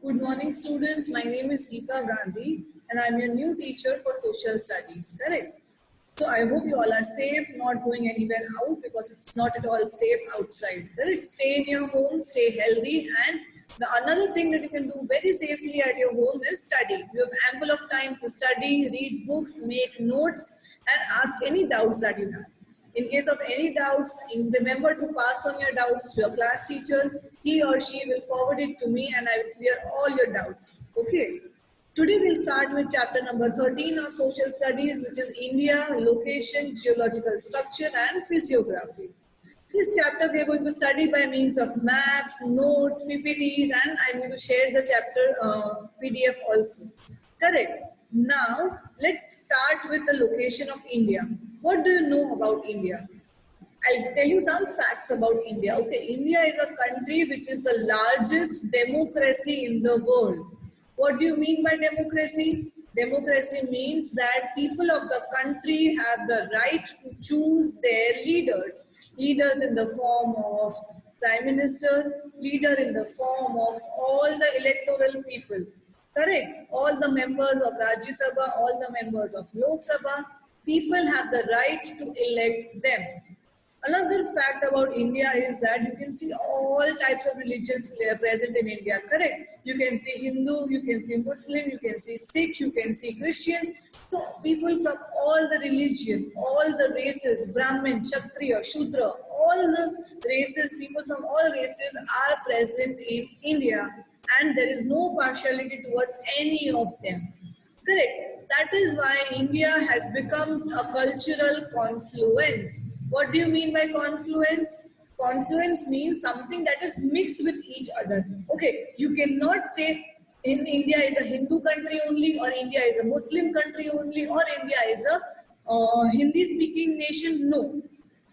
Good morning, students. My name is Geeta Gandhi, and I'm your new teacher for social studies. Correct? So I hope you all are safe, not going anywhere out because it's not at all safe outside. Correct? Stay in your home, stay healthy, and the another thing that you can do very safely at your home is study. You have ample of time to study, read books, make notes, and ask any doubts that you have. In case of any doubts, remember to pass on your doubts to your class teacher. He or she will forward it to me and I will clear all your doubts. Okay. Today we'll start with chapter number 13 of social studies, which is India, location, geological structure and physiography. This chapter we are going to study by means of maps, notes, PPTs, and I'm going to share the chapter PDF also. Correct. Now, let's start with the location of India. What do you know about India? I'll tell you some facts about India. Okay, India is a country which is the largest democracy in the world. What do you mean by democracy? Democracy means that people of the country have the right to choose their leaders. Leaders in the form of prime minister, leader in the form of all the electoral people. Correct? All the members of Rajya Sabha, all the members of Lok Sabha, people have the right to elect them. Another fact about India is that you can see all types of religions present in India, correct? You can see Hindu, you can see Muslim, you can see Sikh, you can see Christians. So people from all the religion, all the races, Brahmin, Kshatriya, Shudra, all the races, people from all races are present in India and there is no partiality towards any of them. Correct. That is why India has become a cultural confluence. What do you mean by confluence? Confluence means something that is mixed with each other. Okay, you cannot say in India is a Hindu country only, or India is a Muslim country only, or India is a Hindi-speaking nation. No,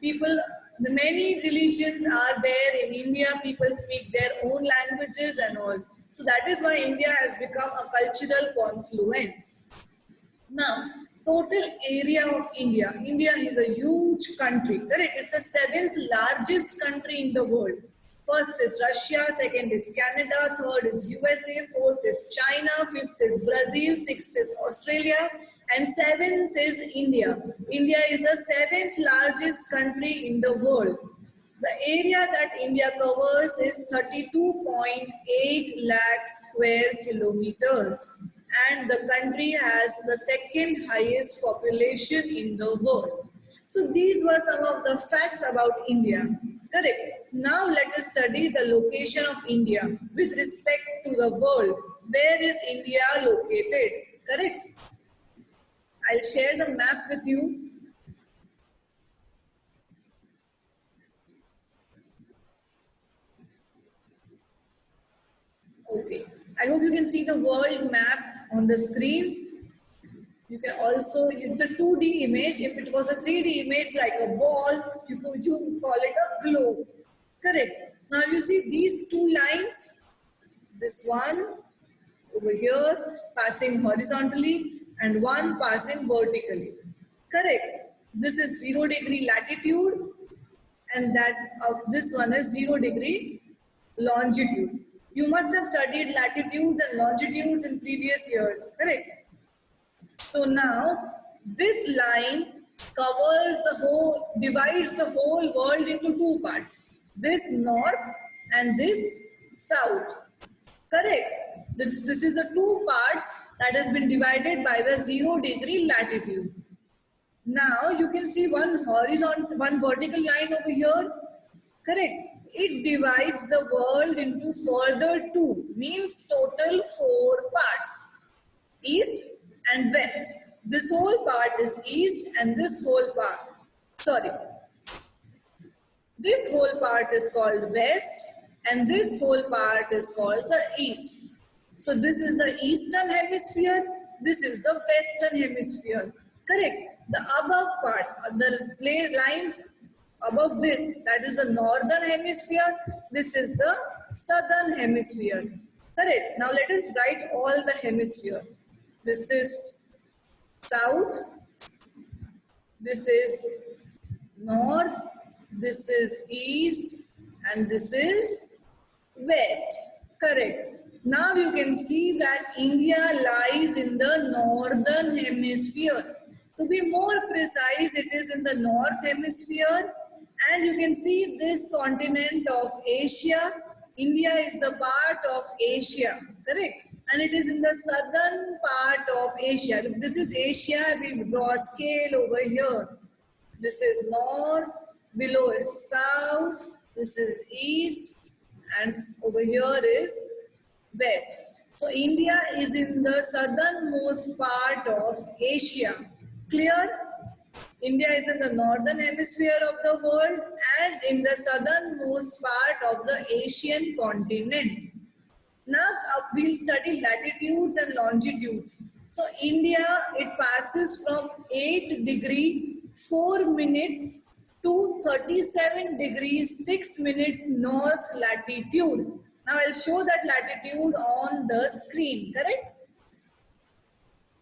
people, the many religions are there in India. People speak their own languages and all. So that is why India has become a cultural confluence. Now, total area of India. India is a huge country, correct? It's the seventh largest country in the world. First is Russia, second is Canada, third is USA, fourth is China, fifth is Brazil, sixth is Australia, and seventh is India. India is the seventh largest country in the world. The area that India covers is 32.8 lakh square kilometers and the country has the second highest population in the world. So these were some of the facts about India. Correct. Now let us study the location of India with respect to the world. Where is India located? Correct. I'll share the map with you. Okay. I hope you can see the world map on the screen. You can also, it's a 2D image. If it was a 3D image like a ball, you could call it a globe. Correct. Now you see these two lines, this one over here passing horizontally and one passing vertically. Correct. This is 0° latitude and that this one is 0° longitude. You must have studied latitudes and longitudes in previous years, correct? So now this line covers the whole, divides the whole world into two parts. This north and this south, correct? This is the two parts that has been divided by the 0° latitude. Now you can see one horizontal, one vertical line over here, correct? It divides the world into further two, means total 4 parts, east and west. This whole part is east and this whole part, sorry, this whole part is called west and this whole part is called the east. So this is the eastern hemisphere, this is the western hemisphere, correct? The above part, the lines above this, that is the northern hemisphere, this is the southern hemisphere, correct? Now let us write all the hemisphere. This is south, this is north, this is east, and this is west, correct? Now you can see that India lies in the northern hemisphere. To be more precise, it is in the north hemisphere, and you can see this continent of Asia. India is the part of Asia, correct? And it is in the southern part of Asia. This is Asia. We draw a scale over here. This is north, below is south, this is east, and over here is west. So India is in the southernmost part of Asia. Clear? India is in the northern hemisphere of the world and in the southernmost part of the Asian continent. Now we'll study latitudes and longitudes. So India, it passes from 8 degree 4 minutes to 37 degrees 6 minutes north latitude. Now I'll show that latitude on the screen, correct?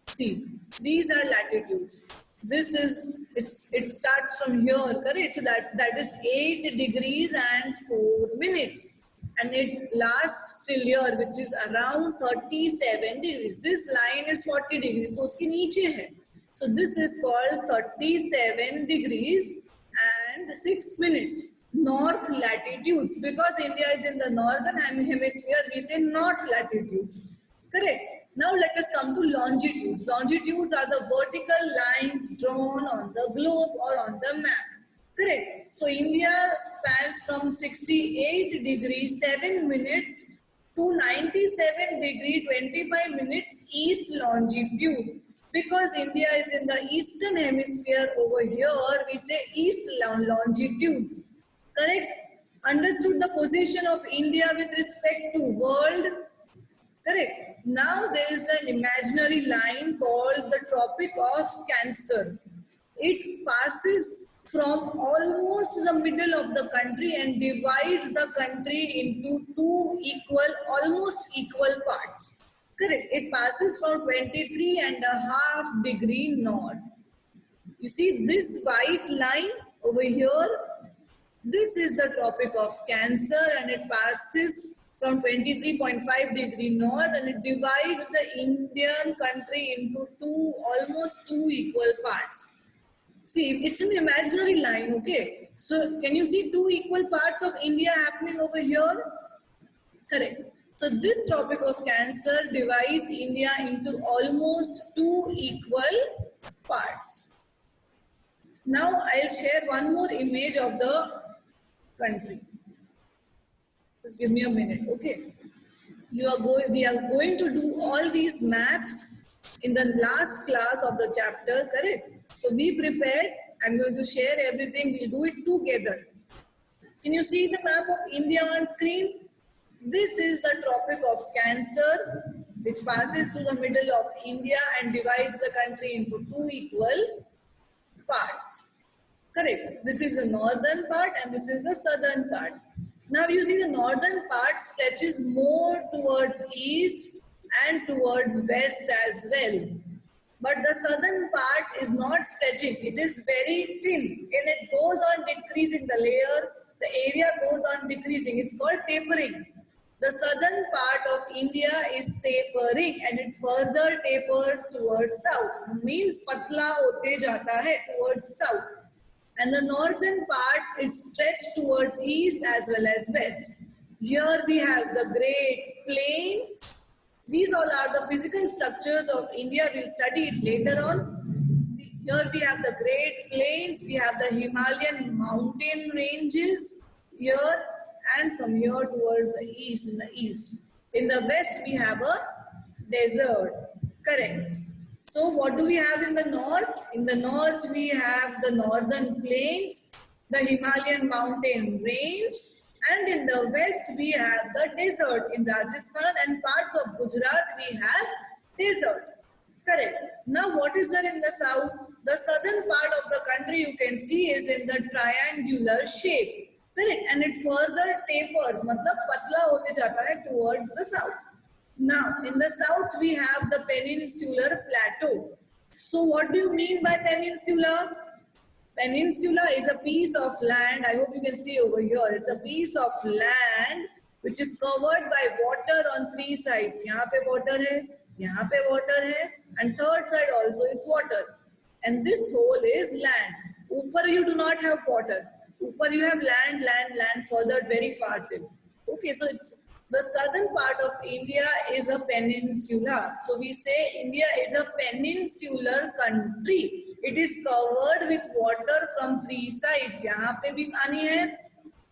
See, these are latitudes. This is, it starts from here, correct? So that is 8 degrees and 4 minutes. And it lasts till here, which is around 37 degrees. This line is 40 degrees, so uske niche hai. So this is called 37 degrees and 6 minutes. North latitudes. Because India is in the northern hemisphere, we say north latitudes. Correct. Now let us come to longitudes. Longitudes are the vertical lines drawn on the globe or on the map. Correct. So India spans from 68 degrees 7 minutes to 97 degree 25 minutes east longitude. Because India is in the eastern hemisphere over here, we say east longitudes. Correct? Understood the position of India with respect to world? Correct. Now there is an imaginary line called the Tropic of Cancer. It passes from almost the middle of the country and divides the country into two almost equal parts. Correct. It passes from 23.5 degree north. You see this white line over here? This is the Tropic of Cancer and it passes from 23.5 degree north and it divides the Indian country into almost two equal parts. See, it's an imaginary line, okay? So, can you see two equal parts of India happening over here? Correct. So, this Tropic of Cancer divides India into almost two equal parts. Now, I'll share one more image of the country. Just give me a minute, okay? We are going to do all these maps in the last class of the chapter, correct? So be prepared. I'm going to share everything. We'll do it together. Can you see the map of India on screen? This is the Tropic of Cancer, which passes through the middle of India and divides the country into two equal parts. Correct. This is the northern part and this is the southern part. Now you see the northern part stretches more towards east and towards west as well. But the southern part is not stretching. It is very thin and it goes on decreasing the layer. The area goes on decreasing. It's called tapering. The southern part of India is tapering and it further tapers towards south. Means patla hote jata hai towards south. And the northern part is stretched towards east as well as west. Here we have the Great Plains. These all are the physical structures of India. We'll study it later on. Here we have the Great Plains. We have the Himalayan mountain ranges here and from here towards the east in the east. In the west we have a desert. Correct. So what do we have in the north? In the north we have the northern plains, the Himalayan mountain range, and in the west we have the desert. In Rajasthan and parts of Gujarat we have desert. Correct. Now what is there in the south? The southern part of the country you can see is in the triangular shape. Correct. And it further tapers, matlab patla hote jata hai towards the south. Now, in the south, we have the peninsular plateau. So, what do you mean by peninsula? Peninsula is a piece of land. I hope you can see over here. It's a piece of land which is covered by water on three sides. यहाँ पे water है, यहाँ पे water है, and third side also is water. And this whole is land. ऊपर you do not have water. ऊपर you have land, land, land further very far till. Okay, so it's the southern part of India is a peninsula. So we say India is a peninsular country. It is covered with water from three sides. यहाँ पे भी पानी है,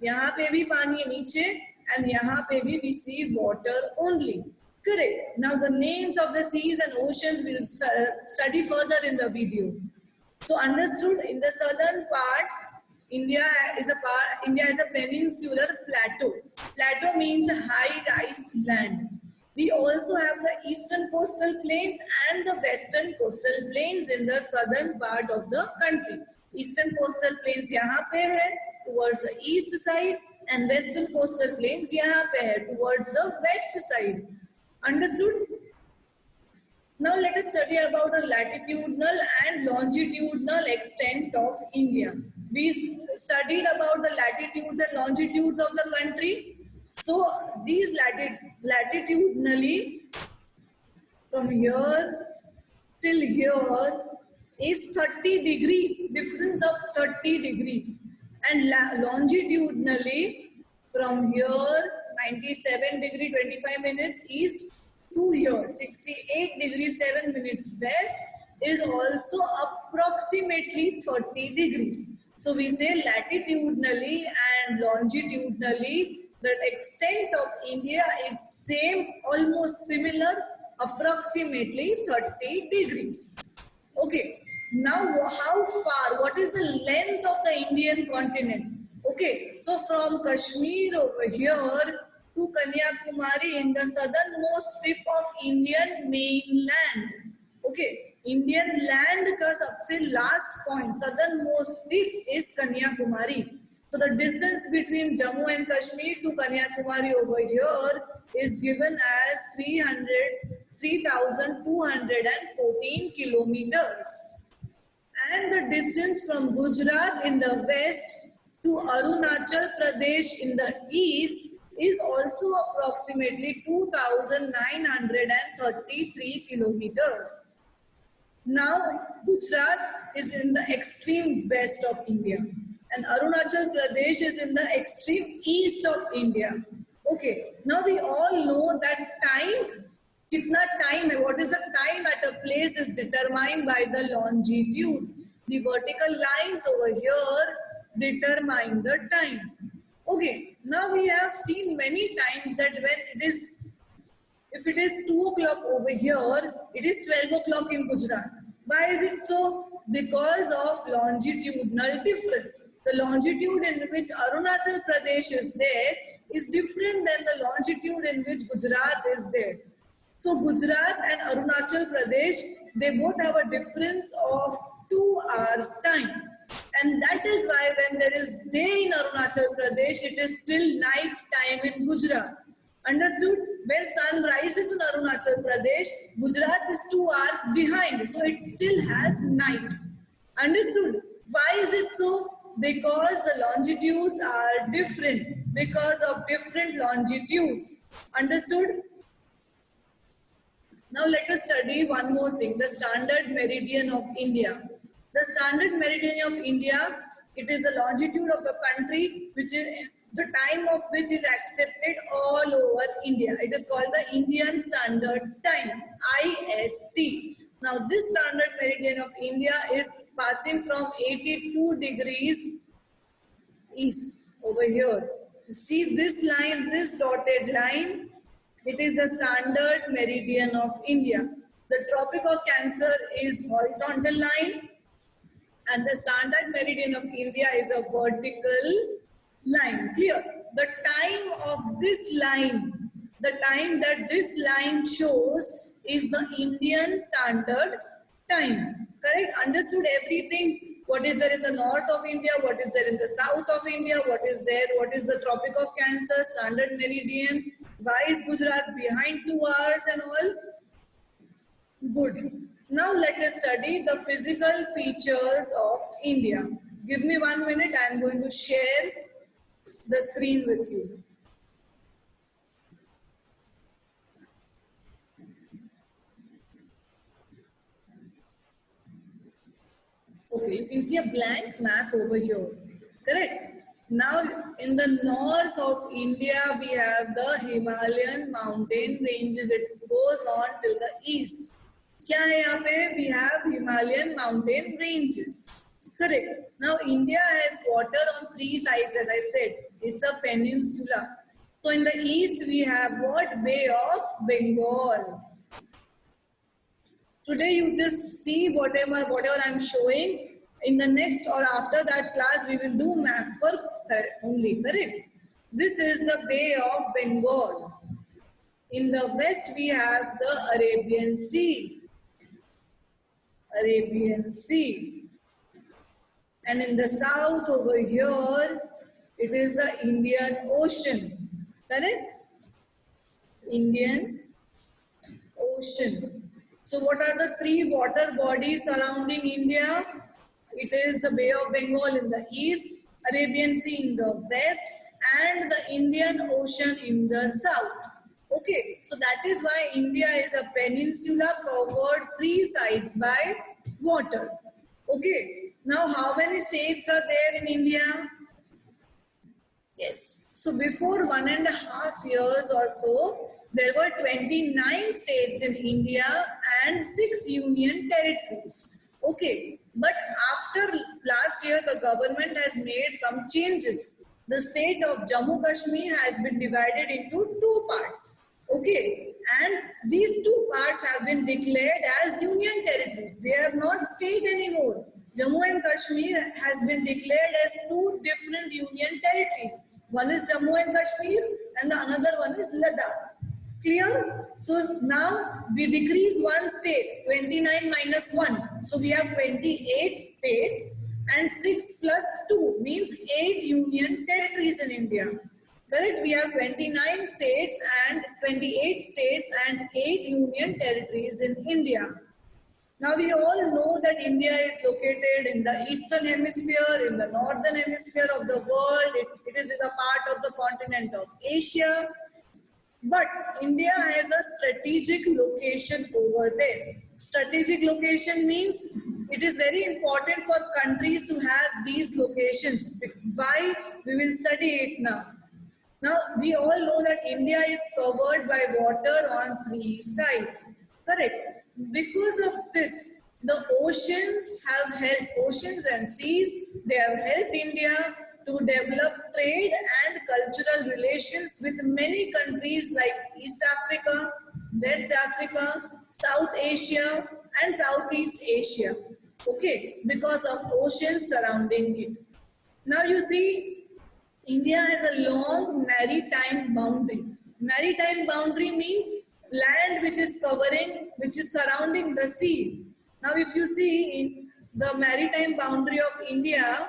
यहाँ पे भी पानी है नीचे, and यहाँ पे भी we see water only. Correct. Now the names of the seas and oceans we'll study further in the video. So understood, in the southern part, India is a peninsular plateau. Plateau means high-rise land. We also have the eastern coastal plains and the western coastal plains in the southern part of the country. Eastern coastal plains यहाँ पे है towards the east side, and western coastal plains यहाँ पे है towards the west side. Understood? Now let us study about the latitudinal and longitudinal extent of India. We studied about the latitudes and longitudes of the country. So these latitudinally from here till here is 30 degrees, difference of 30 degrees. And longitudinally from here 97 degree 25 minutes east to here 68 degrees 7 minutes west is also approximately 30 degrees. So we say latitudinally and longitudinally the extent of India is same, almost similar, approximately 30 degrees. Okay, now how far, what is the length of the Indian continent? Okay, so from Kashmir over here to Kanyakumari in the southernmost tip of Indian mainland. Okay, Indian land का सबसे last point, southernmost tip is Kanyakumari. So the distance between Jammu and Kashmir to Kanyakumari over here is given as 3,214 kilometers. And the distance from Gujarat in the west to Arunachal Pradesh in the east is also approximately 2,933 kilometers. Now, Gujarat is in the extreme west of India, and Arunachal Pradesh is in the extreme east of India. Okay, now we all know that time, kitna time hai, what is the time at a place is determined by the longitudes. The vertical lines over here determine the time. Okay, now we have seen many times that when it is, if it is 2 o'clock over here, it is 12 o'clock in Gujarat. Why is it so? Because of longitudinal difference. The longitude in which Arunachal Pradesh is there is different than the longitude in which Gujarat is there. So Gujarat and Arunachal Pradesh, they both have a difference of 2 hours time. And that is why when there is day in Arunachal Pradesh, it is still night time in Gujarat. Understood? When sun rises in Arunachal Pradesh, Gujarat is 2 hours behind. So it still has night. Understood? Why is it so? Because the longitudes are different. Because of different longitudes. Understood? Now let us study one more thing. The standard meridian of India. The standard meridian of India, it is the longitude of the country which is the time of which is accepted all over India. It is called the Indian Standard Time, IST. Now this standard meridian of India is passing from 82 degrees east over here. You see this line, this dotted line, it is the standard meridian of India. The Tropic of Cancer is horizontal line, and the standard meridian of India is a vertical line. Clear? The time of this line, the time that this line shows is the Indian Standard Time. Correct? Understood everything? What is there in the north of India? What is there in the south of India? What is there? What is the Tropic of Cancer? Standard meridian? Why is Gujarat behind 2 hours and all? Good. Now let us study the physical features of India. Give me 1 minute. I am going to share the screen with you. Okay, you can see a blank map over here. Correct. Now, in the north of India, we have the Himalayan mountain ranges. It goes on till the east. क्या है यहाँ पे? We have Himalayan mountain ranges. Correct. Now, India has water on three sides, as I said. It's a peninsula. So, in the east, we have what? Bay of Bengal. Today, you just see whatever I'm showing. In the next or after that class, we will do map work only. Correct. This is the Bay of Bengal. In the west, we have the Arabian Sea. Arabian Sea. And in the south over here, it is the Indian Ocean. Correct? Indian Ocean. So what are the three water bodies surrounding India? It is the Bay of Bengal in the east, Arabian Sea in the west, and the Indian Ocean in the south. Okay, so that is why India is a peninsula covered three sides by water. Okay, now how many states are there in India? Yes, so before 1.5 years or so, there were 29 states in India and 6 union territories. Okay, but after last year, the government has made some changes. The state of Jammu Kashmir has been divided into two parts. Okay, and these two parts have been declared as union territories. They are not state anymore. Jammu and Kashmir has been declared as two different union territories. One is Jammu and Kashmir and the another one is Ladakh. Clear? So now we decrease one state, 29 minus 1. So we have 28 states and 6 plus 2 means 8 union territories in India. Correct? We have 29 states and 28 states and 8 union territories in India. Now we all know that India is located in the eastern hemisphere, in the northern hemisphere of the world. It is a part of the continent of Asia. But India has a strategic location over there. Strategic location means it is very important for countries to have these locations. Why? We will study it now. Now, we all know that India is covered by water on three sides. Correct. Because of this, the oceans have helped, oceans and seas, they have helped India to develop trade and cultural relations with many countries like East Africa, West Africa, South Asia, and Southeast Asia. Okay, because of oceans surrounding it. Now you see, India has a long maritime boundary. Maritime boundary means land which is covering, which is surrounding the sea. Now if you see in the maritime boundary of India,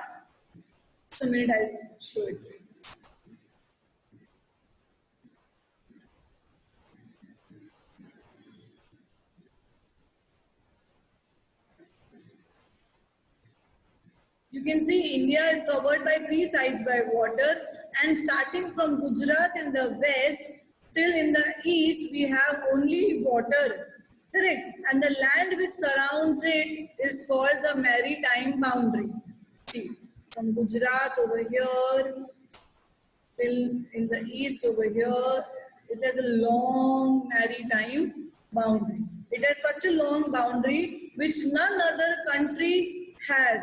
just a minute, I'll show it to you. You can see India is covered by three sides by water, and starting from Gujarat in the west till in the east, we have only water. Correct? And the land which surrounds it is called the maritime boundary. See, from Gujarat over here till in the east over here, it has a long maritime boundary. It has such a long boundary which none other country has.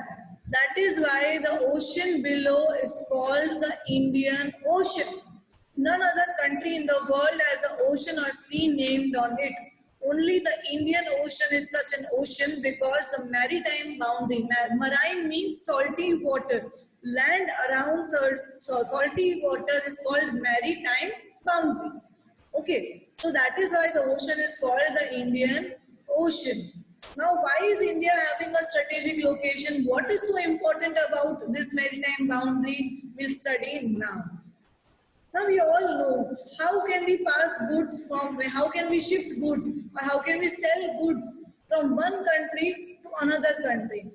That is why the ocean below is called the Indian Ocean. None other country in the world has an ocean or sea named on it. Only the Indian Ocean is such an ocean because the maritime boundary, marine means salty water. Land around salty water is called maritime boundary. Okay, so that is why the ocean is called the Indian Ocean. Now, why is India having a strategic location? What is so important about this maritime boundary? We'll study now. Now we all know how can we pass goods from, how can we shift goods or how can we sell goods from one country to another country,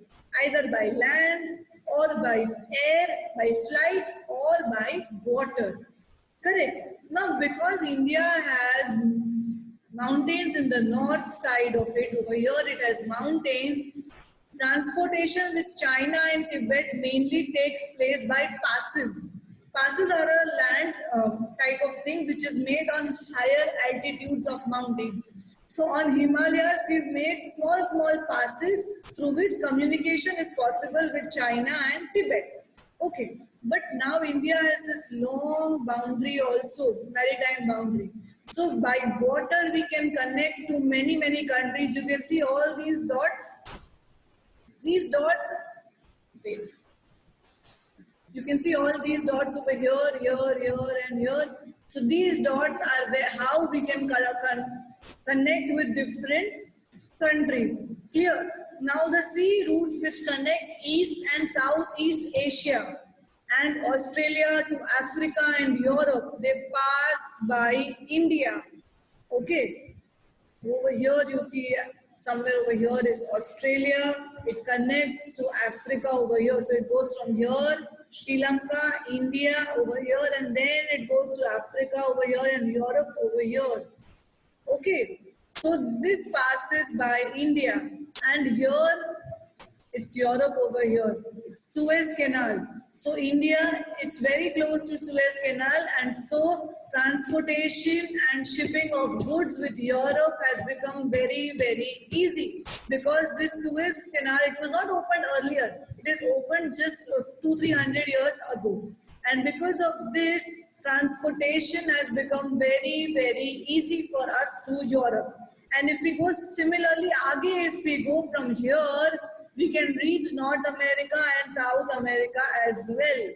either by land or by air, by flight or by water. Correct. Now because India has mountains in the north side of it, over here it has mountains, Transportation with China and Tibet mainly takes place by passes. Passes are a land type of thing which is made on higher altitudes of mountains. So on Himalayas, we've made small passes through which communication is possible with China and Tibet. Okay, but now India has this long boundary also, maritime boundary. So by water, we can connect to many countries. You can see all these dots. These dots, wait. You can see all these dots over here, and here. So these dots are where, how we can connect with different countries. Clear? Now the sea routes which connect East and Southeast Asia and Australia to Africa and Europe, they pass by India. Okay. Over here you see somewhere over here is Australia. It connects to Africa over here. So it goes from here, Sri Lanka, India over here, and then it goes to Africa over here and Europe over here. Okay. So this passes by India, and here it's Europe over here. It's Suez Canal. So India, it's very close to Suez Canal, and so transportation and shipping of goods with Europe has become very easy, because this Suez Canal, it was not opened earlier. It is opened just 200-300 years ago, and because of this, transportation has become very easy for us to Europe. And if we go similarly, if we go from here, we can reach North America and South America as well.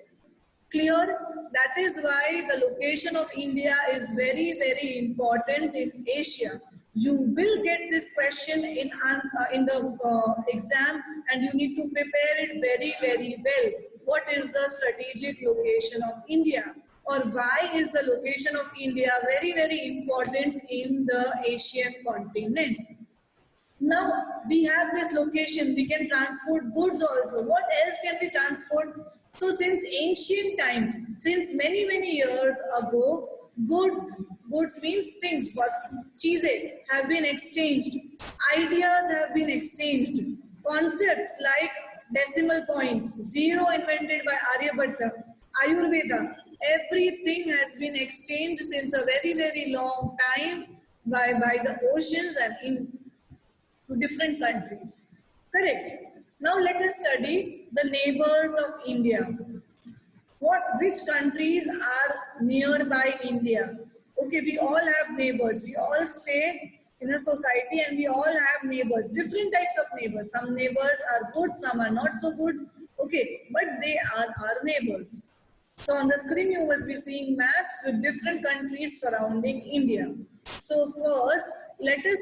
Clear? That is why the location of India is very important in Asia. You will get this question in the exam, and you need to prepare it very well. What is the strategic location of India? Or why is the location of India very important in the Asian continent? Now we have this location, we can transport goods also. What else can we transport? So since ancient times, since many years ago, goods means things, cheese have been exchanged, ideas have been exchanged, concepts like decimal points, zero invented by Aryabhatta, Ayurveda, everything has been exchanged since a very long time by the oceans and to different countries. Correct. Now let us study the neighbors of India. Which countries are nearby India? Okay, we all have neighbors. We all stay in a society and we all have neighbors. Different types of neighbors. Some neighbors are good, some are not so good. Okay, but they are our neighbors. So on the screen you must be seeing maps with different countries surrounding India. So first, let us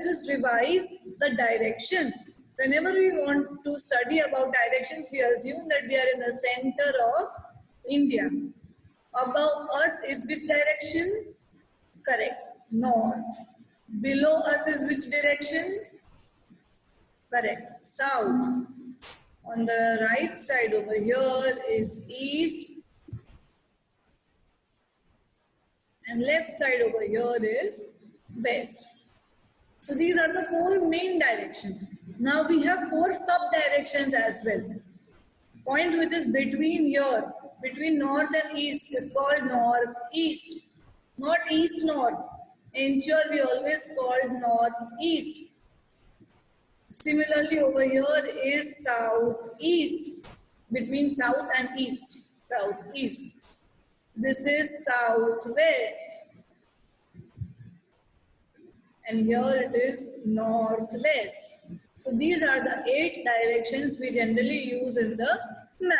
just revise the directions. Whenever we want to study about directions, we assume that we are in the center of India. Above us is which direction? Correct. North. Below us is which direction? Correct. South. On the right side over here is east. And left side over here is west. So these are the four main directions. Now we have four sub-directions as well. Point which is between here, between north and east, is called northeast. Not east-north. In here we always called northeast. Similarly over here is southeast. Between south and east. Southeast. This is southwest. And here it is northwest. So these are the 8 directions we generally use in the map.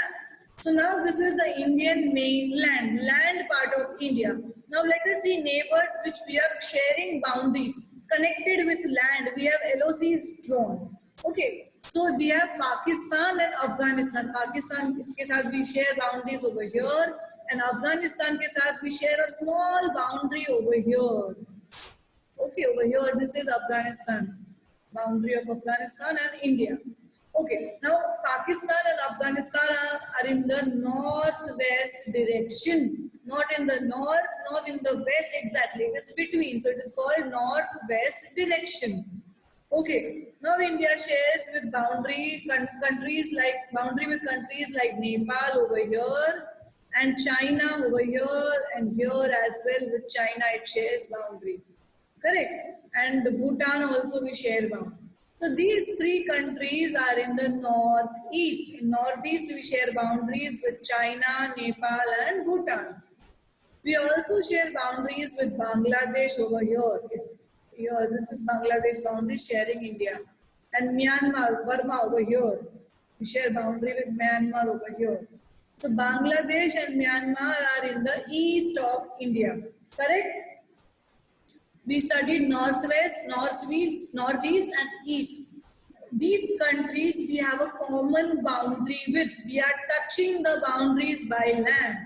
So now this is the Indian mainland, land part of India. Now let us see neighbors which we are sharing boundaries, connected with land. We have LOCs drawn. Okay, so we have Pakistan and Afghanistan. Pakistan iske saath we share boundaries over here, and Afghanistan ke saath we share a small boundary over here. Okay, over here this is Afghanistan, boundary of Afghanistan and India. Okay, now Pakistan and Afghanistan are in the northwest direction, not in the north, not in the west exactly. It is between, so it is called northwest direction. Okay, now India shares with countries like Nepal over here and China over here and here as well. With China it shares boundary, correct? And Bhutan also we share boundary. So these three countries are in the northeast. In northeast we share boundaries with China, Nepal and Bhutan. We also share boundaries with Bangladesh over here. Here, this is Bangladesh boundary sharing India. And Myanmar, Burma over here. We share boundary with Myanmar over here. So Bangladesh and Myanmar are in the east of India. Correct? We studied northwest, northeast and east. These countries we have a common boundary with. We are touching the boundaries by land.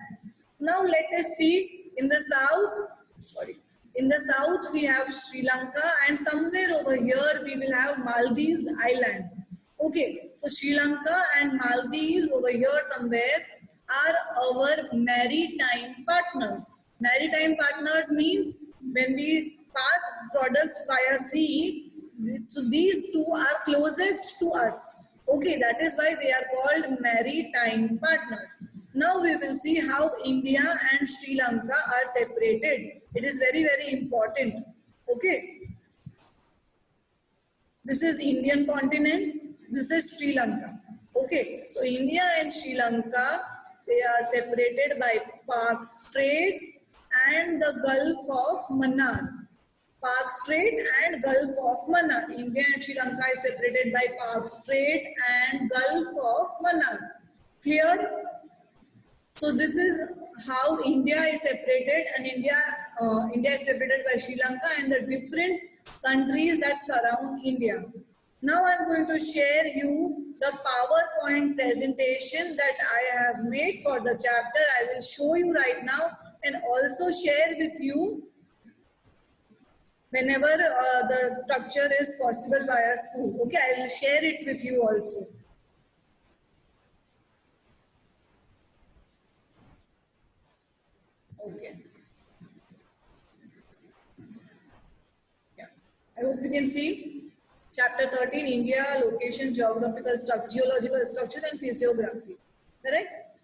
Now let us see in the south we have Sri Lanka and somewhere over here we will have Maldives island. Okay, so Sri Lanka and Maldives over here somewhere are our maritime partners. Maritime partners means when we pass products via sea, so these two are closest to us. Okay, that is why they are called maritime partners. Now we will see how India and Sri Lanka are separated. It is very, very important. Okay. This is Indian continent. This is Sri Lanka. Okay. So India and Sri Lanka, they are separated by Park Strait and the Gulf of Mannar. Park Strait and Gulf of Mannar. India and Sri Lanka is separated by Park Strait and Gulf of Mannar. Clear? So this is how India is separated, and India is separated by Sri Lanka and the different countries that surround India. Now I am going to share you the PowerPoint presentation that I have made for the chapter. I will show you right now and also share with you whenever the structure is possible via school. Okay, I will share it with you also. Okay. Yeah. I hope you can see chapter 13, India, location, geographical structure, geological structures and physiography. Correct?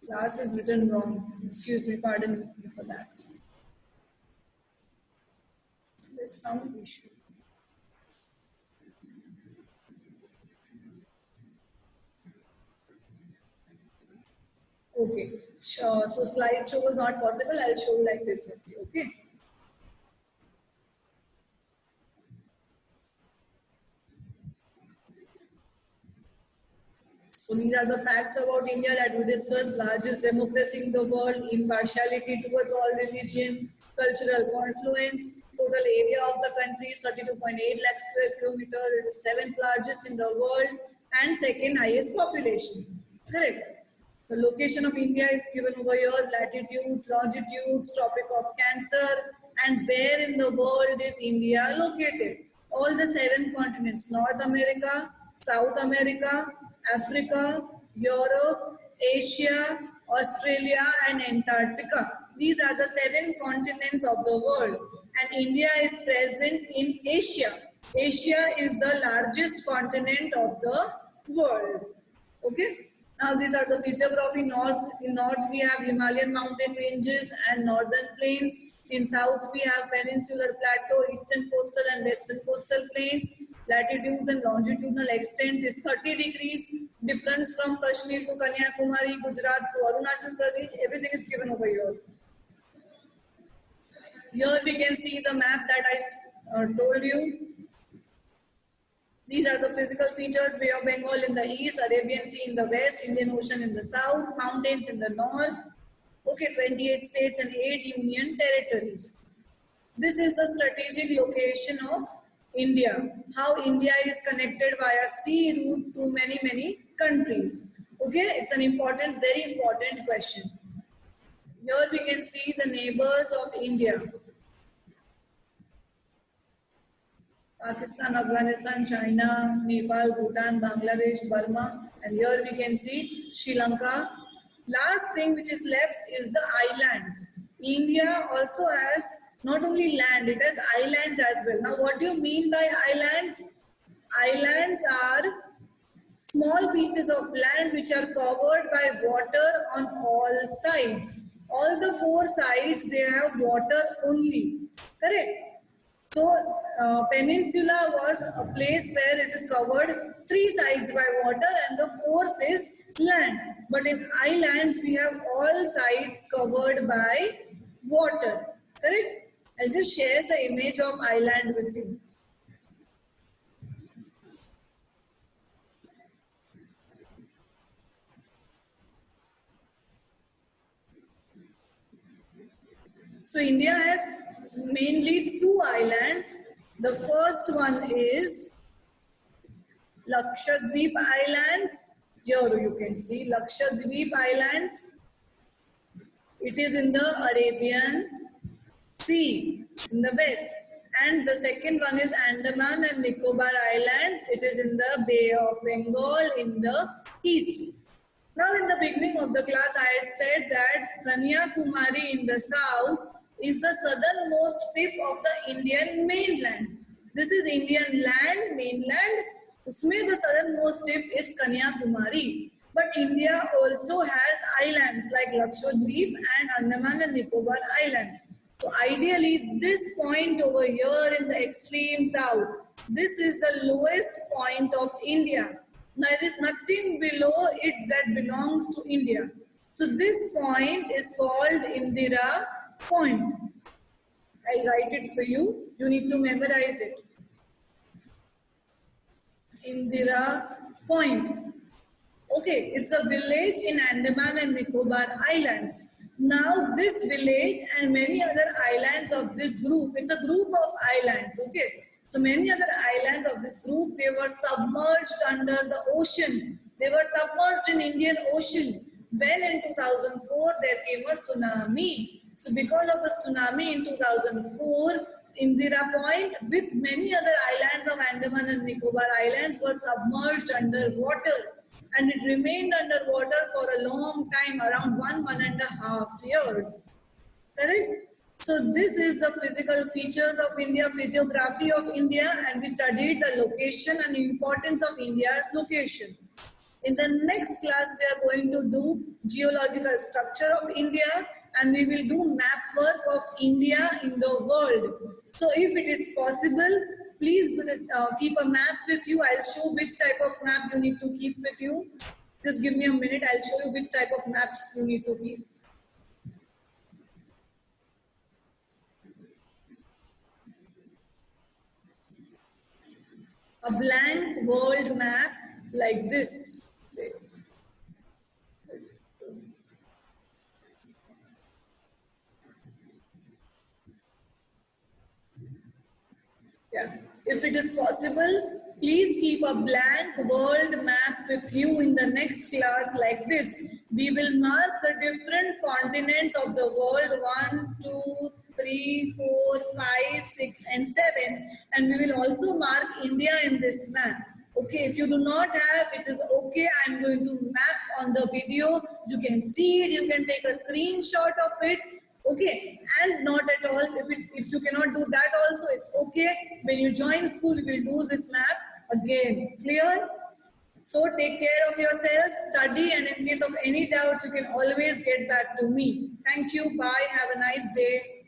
Class is written wrong. Excuse me, pardon me for that. There's some issue. Okay. Sure. So slideshow was not possible. I'll show you like this. Okay. So these are the facts about India that we discussed. Largest democracy in the world, impartiality towards all religion, cultural confluence. Total area of the country is 32.8 lakh square kilometers. It is 7th largest in the world and second highest population. Correct. The location of India is given over here, latitudes, longitudes, Tropic of Cancer, and where in the world is India located? All the 7 continents, North America, South America, Africa, Europe, Asia, Australia, and Antarctica. These are the 7 continents of the world, and India is present in Asia. Asia is the largest continent of the world. Okay. Now these are the physiography. In north we have Himalayan mountain ranges and northern plains. In south we have peninsular plateau, eastern coastal and western coastal plains. Latitudes and longitudinal extent is 30 degrees. Difference from Kashmir to Kanyakumari, Gujarat to Arunachal Pradesh, everything is given over here. Here we can see the map that I told you. These are the physical features: Bay of Bengal in the east, Arabian Sea in the west, Indian Ocean in the south, mountains in the north. Okay, 28 states and 8 union territories. This is the strategic location of India. How India is connected via sea route to many, many countries. Okay, it's an important, very important question. Here we can see the neighbors of India. Pakistan, Afghanistan, China, Nepal, Bhutan, Bangladesh, Burma, and here we can see Sri Lanka. Last thing which is left is the islands. India also has Not only land, it has islands as well. Now, what do you mean by islands? Islands are small pieces of land which are covered by water on all sides. All the four sides, they have water only. Correct? So, peninsula was a place where it is covered three sides by water and the fourth is land. But in islands, we have all sides covered by water. Correct? I'll just share the image of island with you. So India has mainly two islands. The first one is Lakshadweep Islands. Here you can see Lakshadweep Islands. It is in the Arabian Sea in the west. And the second one is Andaman and Nicobar Islands. It is in the Bay of Bengal in the east. Now in the beginning of the class I had said that Kanyakumari in the south is the southernmost tip of the Indian mainland. This is Indian land, mainland. Usme the southernmost tip is Kanyakumari. But India also has islands like Lakshadweep and Andaman and Nicobar Islands. So ideally, this point over here in the extreme south, this is the lowest point of India. There is nothing below it that belongs to India. So this point is called Indira Point. I'll write it for you. You need to memorize it. Indira Point. Okay, it's a village in Andaman and Nicobar Islands. Now this village and many other islands of this group, it's a group of islands, okay. So many other islands of this group, they were submerged under the ocean. They were submerged in Indian Ocean. When in 2004, there came a tsunami. So because of the tsunami in 2004, Indira Point with many other islands of Andaman and Nicobar Islands were submerged under water. And it remained underwater for a long time, around 1.5 years. Correct? So this is the physical features of India, physiography of India, and we studied the location and importance of India's location. In the next class, we are going to do geological structure of India and we will do map work of India in the world. So if it is possible, please keep a map with you. I'll show which type of map you need to keep with you. Just give me a minute. I'll show you which type of maps you need to keep. A blank world map like this. Yeah. If it is possible, please keep a blank world map with you in the next class like this. We will mark the different continents of the world 1, 2, 3, 4, 5, 6 and 7 and we will also mark India in this map. Okay, if you do not have, it is okay. I'm going to map on the video. You can see it, you can take a screenshot of it. Okay, and not at all. If you cannot do that also, it's okay. When you join school, you will do this map again. Clear? So take care of yourself, study, and in case of any doubts, you can always get back to me. Thank you. Bye. Have a nice day.